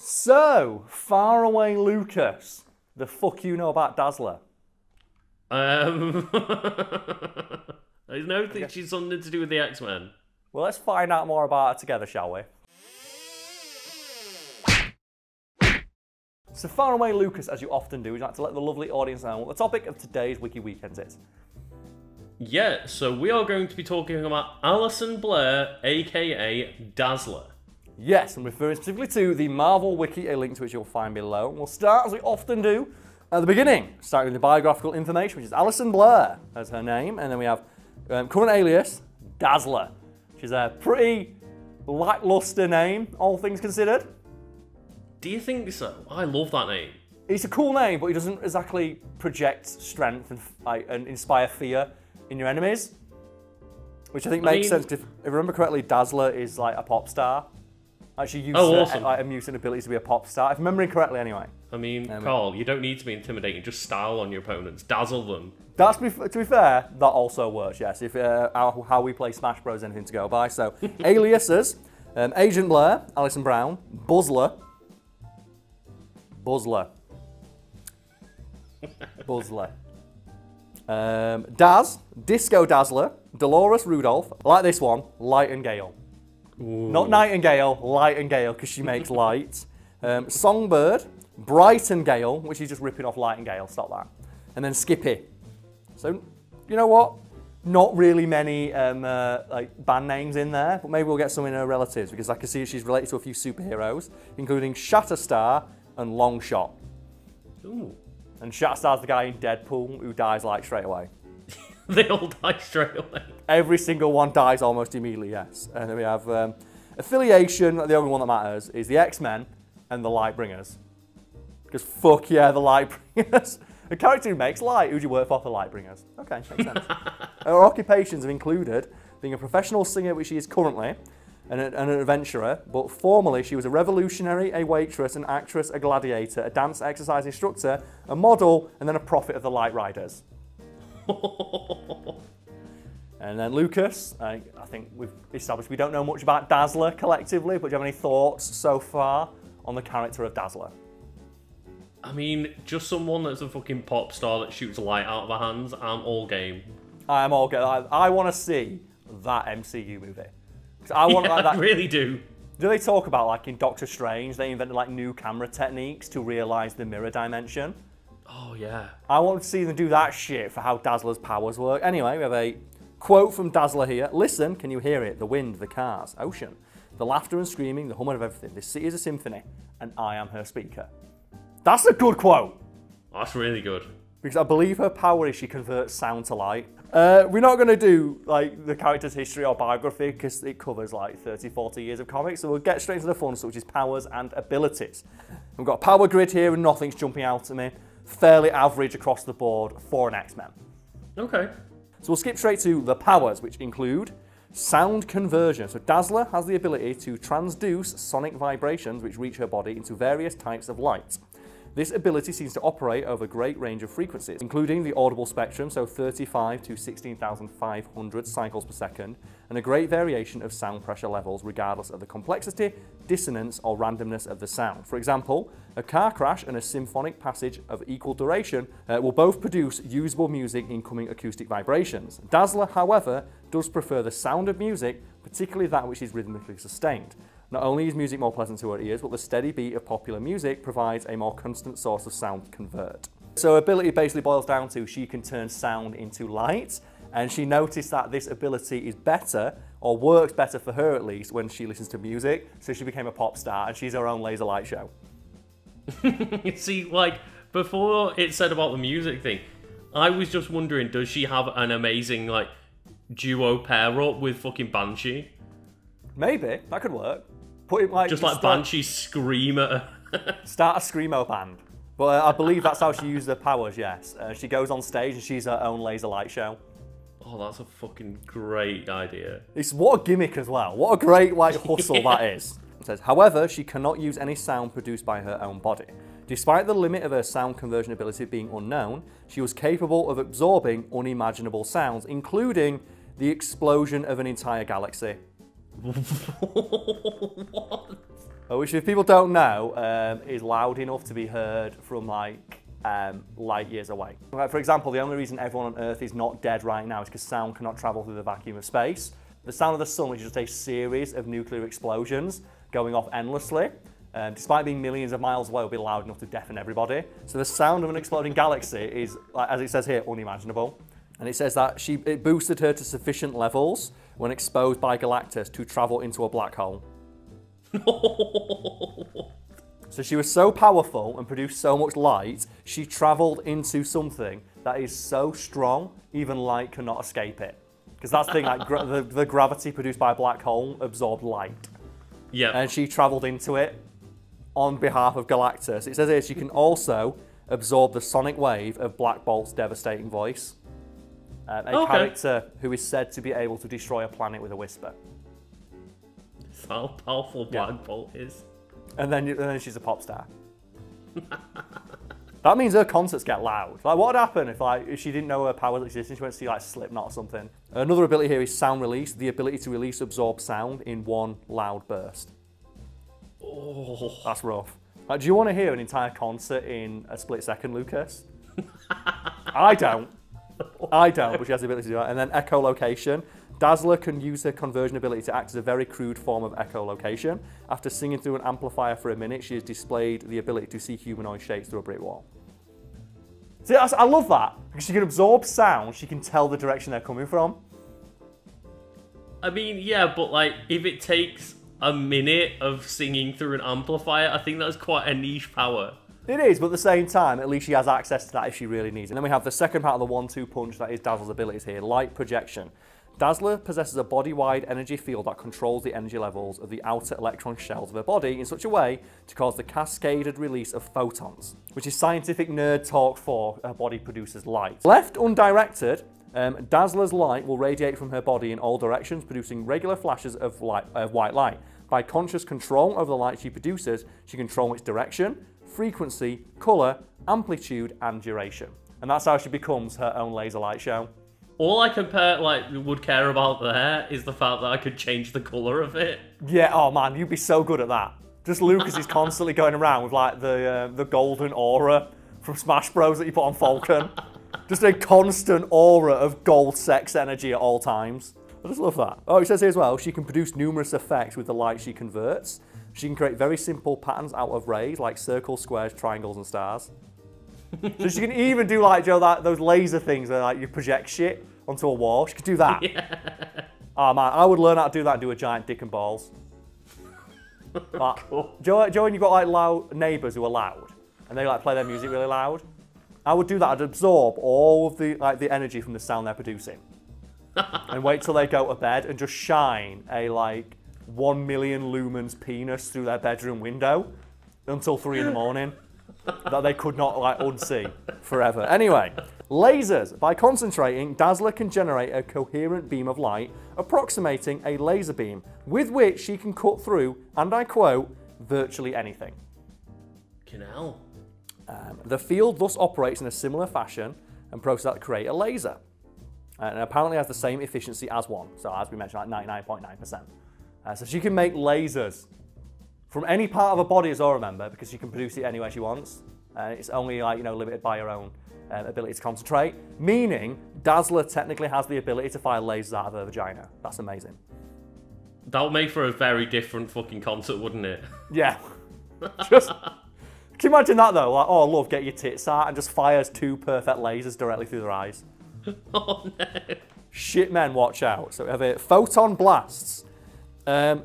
So, faraway Lucas, the fuck you know about Dazzler? I don't think she's something to do with the X-Men. Well, let's find out more about her together, shall we? So, faraway Lucas, as you often do, would you like to let the lovely audience know what the topic of today's Wiki Weekends is? Yeah, so we are going to be talking about Alison Blair, aka Dazzler. Yes, I'm referring specifically to the Marvel Wiki, a link to which you'll find below. And we'll start, as we often do, at the beginning, starting with the biographical information, which is Alison Blair as her name, and then we have current alias, Dazzler, which is a pretty lackluster name, all things considered. Do you think so? I love that name. It's a cool name, but it doesn't exactly project strength and inspire fear in your enemies, which I think makes sense, because if I remember correctly, Dazzler is like a pop star. She used awesome. like a mutant ability to be a pop star, if I'm remembering correctly anyway. I mean, Karl, you don't need to be intimidating, just style on your opponents, dazzle them. That's, to be fair, that also works, yes, if how we play Smash Bros. Anything to go by. So, aliases, Agent Blair, Alison Brown, Buzzler, Daz, Disco Dazzler, Dolores Rudolph, I like this one, Light and Gale. Ooh. Not Nightingale, Light and Gale, because she makes light. Songbird, Bright and Gale, which is just ripping off Light and Gale, stop that. And then Skippy. So, you know what? Not really many like band names in there, but maybe we'll get some in her relatives, because I can see she's related to a few superheroes, including Shatterstar and Longshot. Ooh. And Shatterstar's the guy in Deadpool who dies like straight away. They all die straight away. Every single one dies almost immediately, yes. And then we have Affiliation, the only one that matters, is the X-Men and the Lightbringers. Because fuck yeah, the Lightbringers. A character who makes light. Who do you work for? The Lightbringers. Okay, makes sense. Her occupations have included being a professional singer, which she is currently, and an adventurer, but formerly she was a revolutionary, a waitress, an actress, a gladiator, a dance exercise instructor, a model, and then a prophet of the Light Riders. And then Lucas, I think we've established we don't know much about Dazzler collectively, but do you have any thoughts so far on the character of Dazzler? I mean, just someone that's a fucking pop star that shoots light out of her hands. I'm all game. I am all game. I want to see that MCU movie. I want like that. I really do. Do they talk about, like in Doctor Strange, they invented like new camera techniques to realize the mirror dimension? Oh yeah. I want to see them do that shit for how Dazzler's powers work. Anyway, we have a quote from Dazzler here. Listen, can you hear it? The wind, the cars, ocean, the laughter and screaming, the hum of everything. This city is a symphony, and I am her speaker. That's a good quote. That's really good. Because I believe her power is she converts sound to light. We're not going to do like the character's history or biography because it covers like 30, 40 years of comics. So we'll get straight to the fun stuff, which is powers and abilities. We've got a power grid here and nothing's jumping out at me. Fairly average across the board for an X-Men. Okay. So we'll skip straight to the powers, which include sound conversion. So Dazzler has the ability to transduce sonic vibrations which reach her body into various types of light. This ability seems to operate over a great range of frequencies, including the audible spectrum, so 35 to 16,500 cycles per second, and a great variation of sound pressure levels regardless of the complexity, dissonance, or randomness of the sound. For example, a car crash and a symphonic passage of equal duration will both produce usable music incoming acoustic vibrations. Dazzler, however, does prefer the sound of music, particularly that which is rhythmically sustained. Not only is music more pleasant to her ears, but the steady beat of popular music provides a more constant source of sound convert. So ability basically boils down to she can turn sound into light, and she noticed that this ability is better, or works better for her at least, when she listens to music, so she became a pop star, and she's her own laser light show. See, like, before it said about the music thing, I was just wondering, does she have an amazing, like, duo pair up with fucking Banshee? Maybe, that could work. Put it like just like Banshee scream at her. Start a screamo band. But I believe that's how she uses her powers, yes. She goes on stage and she's her own laser light show. Oh, that's a fucking great idea. It's what a gimmick as well. What a great like hustle that is. It says, however, she cannot use any sound produced by her own body. Despite the limit of her sound conversion ability being unknown, she was capable of absorbing unimaginable sounds, including the explosion of an entire galaxy. What? which if people don't know, is loud enough to be heard from like light years away. Like, for example, the only reason everyone on Earth is not dead right now is because sound cannot travel through the vacuum of space. The sound of the sun is just a series of nuclear explosions going off endlessly. Despite being millions of miles away, will be loud enough to deafen everybody. So the sound of an exploding galaxy is, as it says here, unimaginable. And it says that it boosted her to sufficient levels when exposed by Galactus to travel into a black hole. So she was so powerful and produced so much light, she travelled into something that is so strong, even light cannot escape it. Because that's the thing, like the gravity produced by a black hole absorbed light. Yeah. And she travelled into it on behalf of Galactus. It says here she can also absorb the sonic wave of Black Bolt's devastating voice. A character who is said to be able to destroy a planet with a whisper. That's how powerful Black Bolt is. And then she's a pop star. That means her concerts get loud. Like, what would happen if she didn't know her powers existed? She went to see like Slipknot or something. Another ability here is sound release, the ability to release absorb sound in one loud burst. Oh, that's rough. Like, do you want to hear an entire concert in a split second, Lucas? I don't, but she has the ability to do that. And then echolocation. Dazzler can use her conversion ability to act as a very crude form of echolocation. After singing through an amplifier for a minute, she has displayed the ability to see humanoid shapes through a brick wall. See, I love that, because she can absorb sound, she can tell the direction they're coming from. I mean, yeah, but like, if it takes a minute of singing through an amplifier, I think that's quite a niche power. It is, but at the same time, at least she has access to that if she really needs it. And then we have the second part of the 1-2 punch, that is Dazzler's abilities here, light projection. Dazzler possesses a body-wide energy field that controls the energy levels of the outer electron shells of her body in such a way to cause the cascaded release of photons, which is scientific nerd talk for her body produces light. Left undirected, Dazzler's light will radiate from her body in all directions, producing regular flashes of white light. By conscious control over the light she produces, she can control its direction, frequency, colour, amplitude, and duration. And that's how she becomes her own laser light show. All I would care about there is the fact that I could change the colour of it. Yeah, oh man, you'd be so good at that. Just Lucas is constantly going around with like the golden aura from Smash Bros that you put on Falcon. Just a constant aura of gold sex energy at all times. I just love that. Oh, it says here as well, she can produce numerous effects with the light she converts. She can create very simple patterns out of rays, like circles, squares, triangles, and stars. So she can even do like, Joe, those laser things where like you project shit onto a wall. She could do that. Yeah. Oh man, I would learn how to do that and do a giant dick and balls. Like, cool. Joe, when you've got like loud neighbours who are loud and they like play their music really loud, I would do that. I'd absorb all of the energy from the sound they're producing and wait till they go to bed and just shine a like 1 million lumens penis through their bedroom window until 3 in the morning. That they could not like unsee forever. Anyway, lasers. By concentrating, Dazzler can generate a coherent beam of light approximating a laser beam with which she can cut through, and I quote, virtually anything. Canal. The field thus operates in a similar fashion and processes that create a laser. And apparently has the same efficiency as one. So as we mentioned, like 99.9%. So she can make lasers from any part of her body, as I remember, because she can produce it anywhere she wants. It's only like, limited by her own ability to concentrate. Meaning, Dazzler technically has the ability to fire lasers out of her vagina. That's amazing. That would make for a very different fucking concert, wouldn't it? Yeah. Just, can you imagine that though? Like, oh love, get your tits out, and just fires 2 perfect lasers directly through their eyes. Oh no. Shit men, watch out. So we have it. Photon blasts.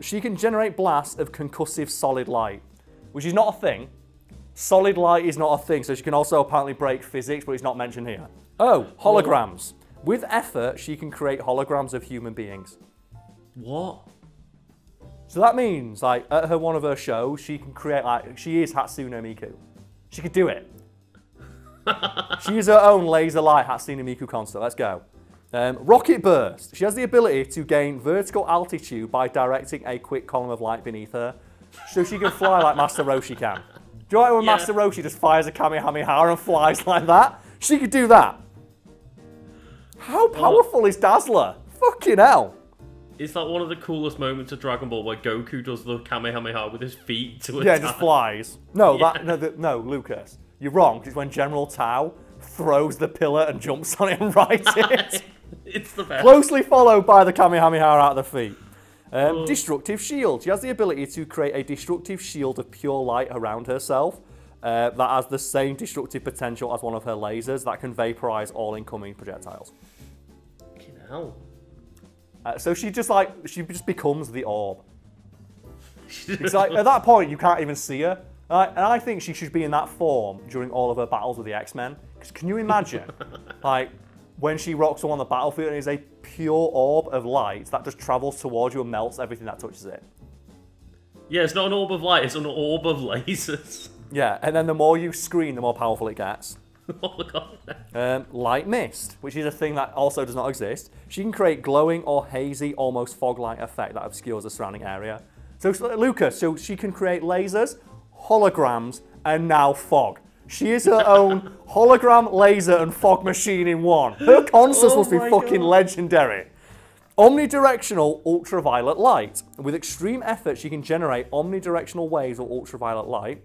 She can generate blasts of concussive solid light, which is not a thing. Solid light is not a thing, so she can also apparently break physics, but it's not mentioned here. Oh, holograms. With effort, she can create holograms of human beings. What? So that means, like, at one of her shows, she can create, like, she is Hatsune Miku. She could do it. She is her own laser light Hatsune Miku concert. Let's go. Rocket burst. She has the ability to gain vertical altitude by directing a quick column of light beneath her. So she can fly like Master Roshi can. Do you like when Master Roshi just fires a Kamehameha and flies like that? She could do that. How powerful is Dazzler? Fucking hell. Is that one of the coolest moments of Dragon Ball where Goku does the Kamehameha with his feet to Yeah, attack? just flies. No, Yeah. no, Lucas. You're wrong, 'cause it's when General Tao throws the pillar and jumps on it and rides it. It's the best. Closely followed by the Kamehameha out of the feet. Destructive shield. She has the ability to create a destructive shield of pure light around herself that has the same destructive potential as one of her lasers that can vaporize all incoming projectiles. Fucking hell. So she just becomes the orb. It's like, at that point, you can't even see her. And I think she should be in that form during all of her battles with the X-Men. Because can you imagine, like, when she rocks on the battlefield and is a pure orb of light that just travels towards you and melts everything that touches it? Yeah, it's not an orb of light, it's an orb of lasers. Yeah, and then the more you scream, the more powerful it gets. Oh my god. Light mist, which is a thing that also does not exist. She can create glowing or hazy, almost fog-like effect that obscures the surrounding area. So, Lucas, so she can create lasers, holograms, and now fog. She is her own hologram, laser, and fog machine in one. Her concepts must be fucking legendary. Omnidirectional ultraviolet light. With extreme effort, she can generate omnidirectional waves of ultraviolet light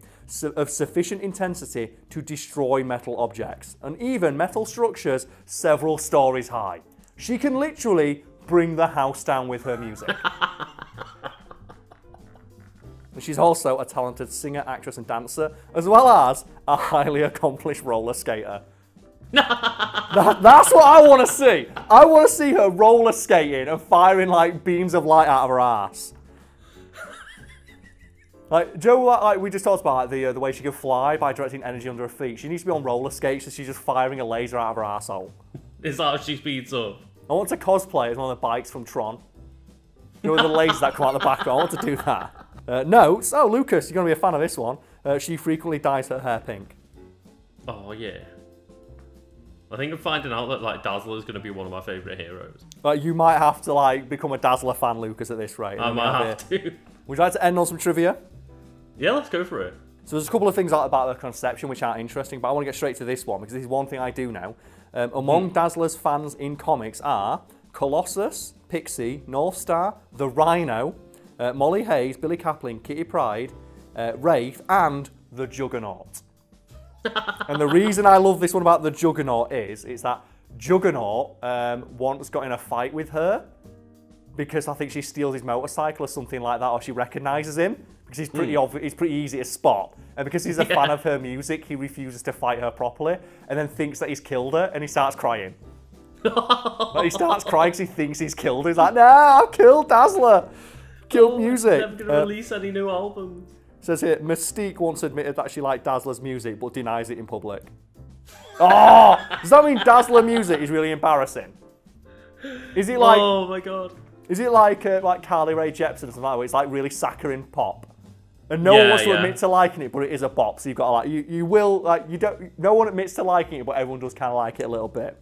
of sufficient intensity to destroy metal objects, and even metal structures several stories high. She can literally bring the house down with her music. She's also a talented singer, actress, and dancer, as well as a highly accomplished roller skater. That's what I want to see. I want to see her roller skating and firing like beams of light out of her ass. Like Joe, like we just talked about, like, the way she can fly by directing energy under her feet. She needs to be on roller skates, so she's just firing a laser out of her arsehole. Is that how she speeds up? I want to cosplay as one of the bikes from Tron. You know, with the lasers that come out the back. I want to do that. Notes. Oh, Lucas, you're going to be a fan of this one. She frequently dyes her hair pink. Oh, yeah. I think I'm finding out that, like, Dazzler is going to be one of my favourite heroes. You might have to, like, become a Dazzler fan, Lucas, at this rate. I might have to. Would you like to end on some trivia? Yeah, let's go for it. So there's a couple of things about the conception which aren't interesting, but I want to get straight to this one, because this is one thing I do know. Among Dazzler's fans in comics are Colossus, Pixie, Northstar, the Rhino, Molly Hayes, Billy Kaplan, Kitty Pryde, Wraith, and the Juggernaut. And the reason I love this one about the Juggernaut is that Juggernaut once got in a fight with her because I think she steals his motorcycle or something like that, or she recognises him because he's pretty he's pretty easy to spot. And because he's a fan of her music, he refuses to fight her properly, and then thinks that he's killed her, and he starts crying. Like, he starts crying because he thinks he's killed her. He's like, "Nah, I've killed Dazzler. Killed music." Never gonna release any new albums. Says here, Mystique once admitted that she liked Dazzler's music, but denies it in public. Oh, does that mean Dazzler music is really embarrassing? Is it like? Oh my god. Is it like Carly Rae Jepsen or something like that, where it's like really saccharine pop, and no one wants to admit to liking it, but it is a bop. So you've got to like you will like you don't. No one admits to liking it, but everyone does kind of like it a little bit.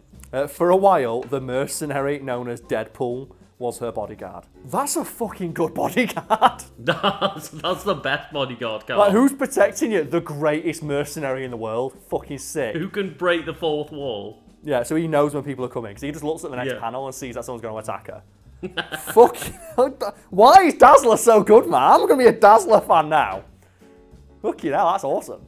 For a while, the mercenary known as Deadpool was her bodyguard. That's a fucking good bodyguard. That's the best bodyguard, Karl. Like, who's protecting you? The greatest mercenary in the world. Fucking sick. Who can break the fourth wall? Yeah, so he knows when people are coming, because he just looks at the next panel and sees that someone's going to attack her. Fucking why is Dazzler so good, man? I'm going to be a Dazzler fan now. Fucking hell, that's awesome.